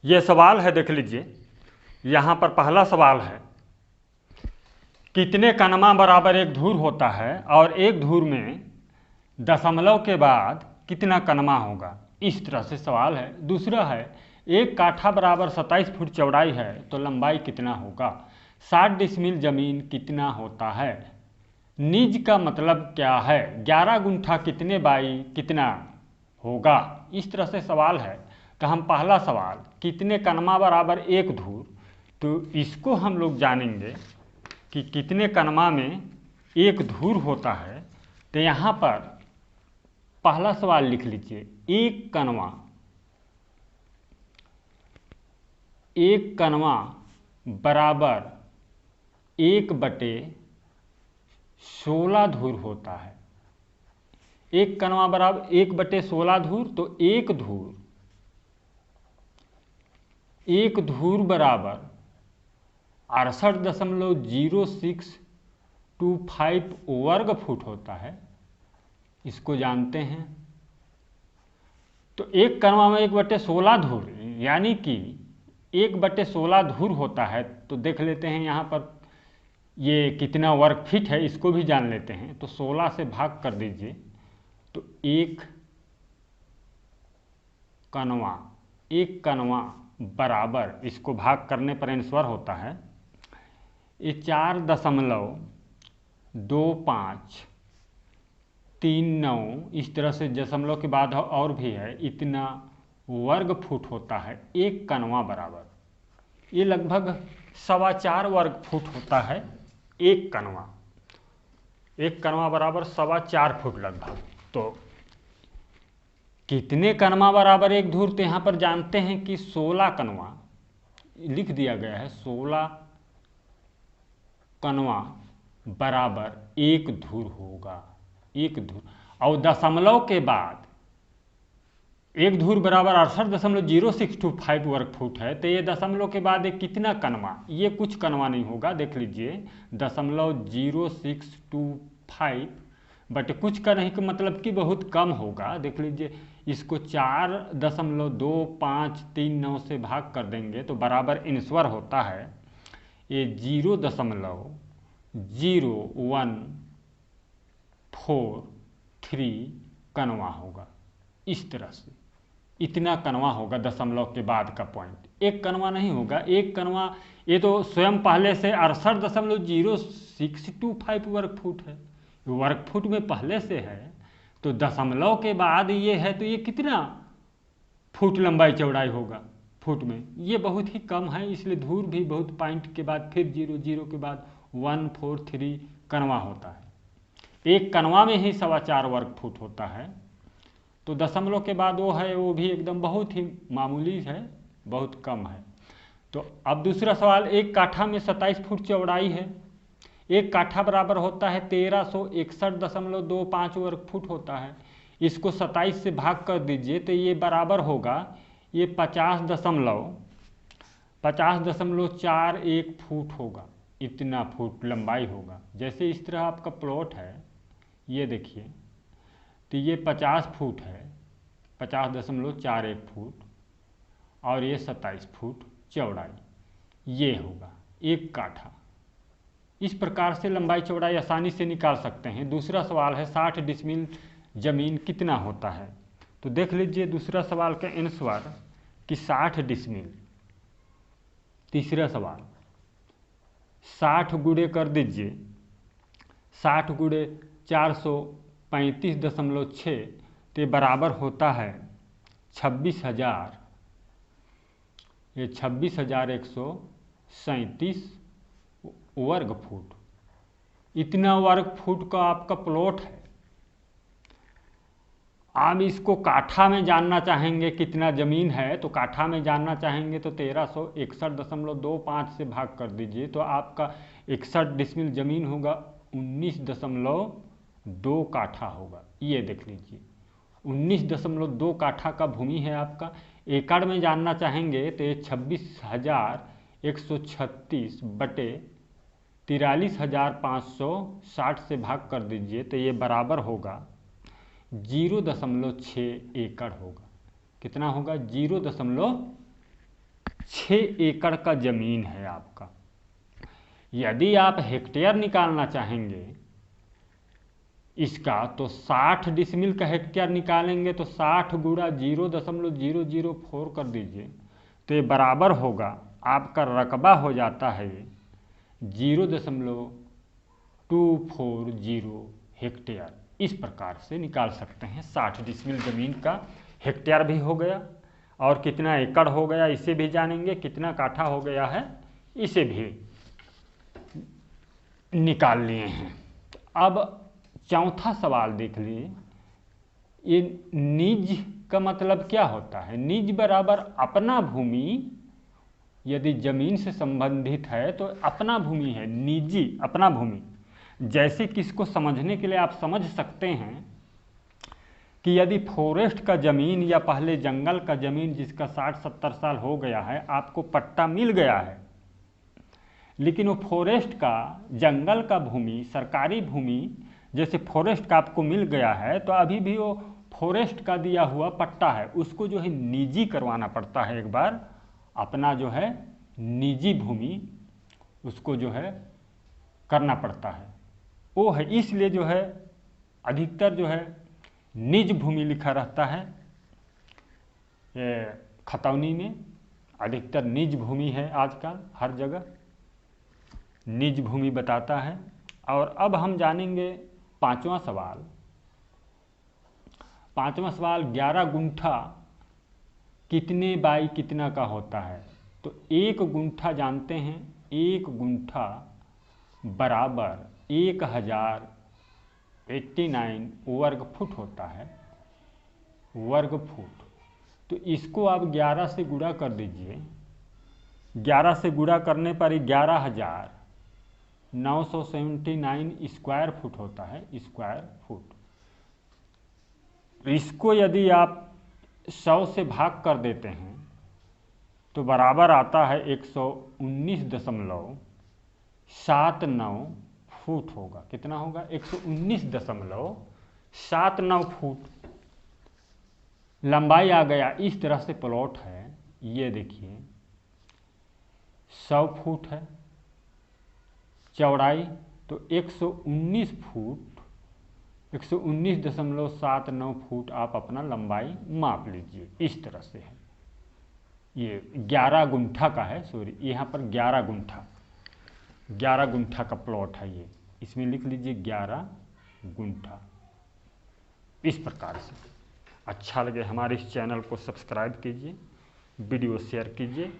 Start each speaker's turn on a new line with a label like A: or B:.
A: ये सवाल है, देख लीजिए। यहाँ पर पहला सवाल है, कितने कनमा बराबर एक धूर होता है और एक धूर में दशमलव के बाद कितना कनमा होगा। इस तरह से सवाल है। दूसरा है, एक काठा बराबर 27 फुट चौड़ाई है तो लंबाई कितना होगा। 60 डिसमिल जमीन कितना होता है। निज का मतलब क्या है। 11 गुंठा कितने बाई कितना होगा। इस तरह से सवाल है। तो हम पहला सवाल, कितने कनमा बराबर एक धूर, तो इसको हम लोग जानेंगे कि कितने कनमा में एक धूर होता है। तो यहाँ पर पहला सवाल लिख लीजिए, एक कनवा बराबर 1/16 धूर होता है। एक कनवा बराबर 1/16 धूर, तो एक धूर बराबर 68.0625 वर्ग फुट होता है। इसको जानते हैं। तो एक कनवा में 1/16 धूर, यानी कि 1/16 धूर होता है। तो देख लेते हैं यहाँ पर ये कितना वर्ग फीट है, इसको भी जान लेते हैं। तो 16 से भाग कर दीजिए, तो एक कनवा बराबर, इसको भाग करने पर आंसर होता है ये 4.2539, इस तरह से दशमलव के बाद और भी है, इतना वर्ग फुट होता है एक कनवा बराबर। ये लगभग 4.25 वर्ग फुट होता है एक कनवा। एक कनवा बराबर 4.25 फुट लगभग। तो कितने कनवा बराबर एक धूर, तो यहाँ पर जानते हैं कि 16 कनवा लिख दिया गया है। 16 कनवा बराबर एक धूर होगा, एक धूर। और दशमलव के बाद एक धूर बराबर 68.0625 वर्ग फुट है। तो ये दशमलव के बाद एक कितना कनवा, ये कुछ कनवा नहीं होगा। देख लीजिए 0.0625 बट कुछ का नहीं का मतलब कि बहुत कम होगा। देख लीजिए, इसको 4.2539 से भाग कर देंगे तो बराबर आंसर होता है ये 0.0143 कनवा होगा। इस तरह से इतना कनवा होगा दशमलव के बाद का पॉइंट। एक कनवा नहीं होगा। एक कनवा ये तो स्वयं पहले से 68.0625 वर्ग फुट है, वर्ग फुट में पहले से है। तो दशमलव के बाद ये है, तो ये कितना फुट लंबाई चौड़ाई होगा फुट में। ये बहुत ही कम है, इसलिए धूर भी बहुत पॉइंट के बाद फिर 0 के बाद 143 कनवा होता है। एक कनवा में ही 4.25 वर्ग फुट होता है। तो दशमलव के बाद वो है, वो भी एकदम बहुत ही मामूली है, बहुत कम है। तो अब दूसरा सवाल, एक काठा में 27 फुट चौड़ाई है। एक काठा बराबर होता है 1361.25 वर्ग फुट होता है। इसको 27 से भाग कर दीजिए तो ये बराबर होगा, ये 50.41 फुट होगा। इतना फुट लंबाई होगा। जैसे इस तरह आपका प्लॉट है, ये देखिए, तो ये 50 फुट है, 50.41 फुट, और ये 27 फुट चौड़ाई, ये होगा एक काठा। इस प्रकार से लंबाई चौड़ाई आसानी से निकाल सकते हैं। दूसरा सवाल है, 60 डिसमिल जमीन कितना होता है। तो देख लीजिए दूसरा सवाल का आंसर कि 60 डिसमिल। तीसरा सवाल, 60 गुणे कर दीजिए, 60 गुणे 435.6, तो बराबर होता है 26,000, ये 26,137 वर्ग फुट। इतना वर्ग फुट का आपका प्लॉट है। आप इसको काठा में जानना चाहेंगे कितना ज़मीन है, तो काठा में जानना चाहेंगे तो 1361.25 से भाग कर दीजिए, तो आपका 61 डिसमिल ज़मीन होगा, 19.2 काठा होगा। ये देख लीजिए 19.2 काठा का भूमि है आपका। एकड़ में जानना चाहेंगे तो ये 26,136 बटे 43,560 से भाग कर दीजिए, तो ये बराबर होगा 0.6 एकड़ होगा। कितना होगा, 0.6 6 एकड़ का ज़मीन है आपका। यदि आप हेक्टेयर निकालना चाहेंगे इसका तो 60 डिसमिल का हेक्टेयर निकालेंगे तो 60 गुणा 0.004 कर दीजिए तो ये बराबर होगा, आपका रकबा हो जाता है ये 0.240 हेक्टेयर। इस प्रकार से निकाल सकते हैं। 60 डिसमिल ज़मीन का हेक्टेयर भी हो गया और कितना एकड़ हो गया इसे भी जानेंगे, कितना काठा हो गया है इसे भी निकाल लिए हैं। अब चौथा सवाल देख लीजिए, ये निज का मतलब क्या होता है? निज बराबर अपना भूमि, यदि जमीन से संबंधित है तो अपना भूमि है, निजी अपना भूमि। जैसे कि इसको समझने के लिए आप समझ सकते हैं कि यदि फॉरेस्ट का ज़मीन या पहले जंगल का ज़मीन जिसका 60-70 साल हो गया है, आपको पट्टा मिल गया है, लेकिन वो फॉरेस्ट का, जंगल का भूमि, सरकारी भूमि जैसे फॉरेस्ट का आपको मिल गया है तो अभी भी वो फॉरेस्ट का दिया हुआ पट्टा है, उसको जो है निजी करवाना पड़ता है। एक बार अपना जो है निजी भूमि उसको जो है करना पड़ता है, वो है। इसलिए जो है अधिकतर जो है निज भूमि लिखा रहता है। ये खतौनी में अधिकतर निज भूमि है, आजकल हर जगह निज भूमि बताता है। और अब हम जानेंगे पांचवा सवाल। 11 गुंठा कितने बाई कितना का होता है? तो 1 गुंठा जानते हैं, 1 गुंठा बराबर 1089 वर्ग फुट होता है, वर्ग फुट। तो इसको आप 11 से गुणा कर दीजिए। 11 से गुणा करने पर 11,979 स्क्वायर फुट होता है, स्क्वायर फुट। इसको यदि आप 100 से भाग कर देते हैं तो बराबर आता है 119.79 फुट होगा। कितना होगा? 119.79 फुट लंबाई आ गया। इस तरह से प्लॉट है, ये देखिए 100 फुट है चौड़ाई, तो 119 फुट, 119.79 फुट आप अपना लंबाई माप लीजिए। इस तरह से है। ये 11 गुंठा का है, सॉरी यहाँ पर 11 गुंठा का प्लॉट है ये, इसमें लिख लीजिए 11 गुंठा। इस प्रकार से अच्छा लगे हमारे इस चैनल को सब्सक्राइब कीजिए, वीडियो शेयर कीजिए।